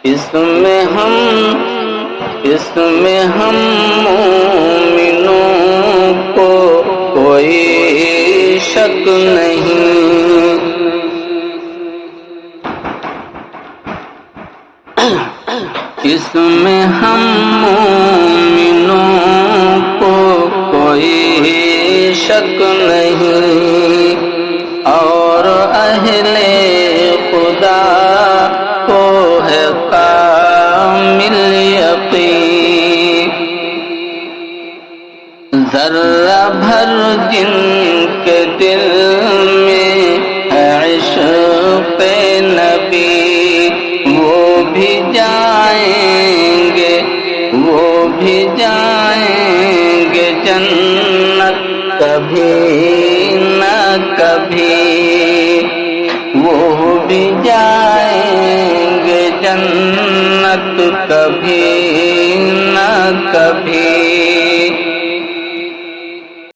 اس میں ہم مومنوں کو کوئی شک نہیں، اس میں ہم مومنوں کو کوئی شک نہیں، اور اہل خدا کو ہے کامل یقین۔ ذرہ بھر جن کے دل میں ہے عشق نبی، وہ بھی جائیں گے جنت کبھی نہ کبھی، وہ بھی جائیں گے جنت کبھی نہ کبھی۔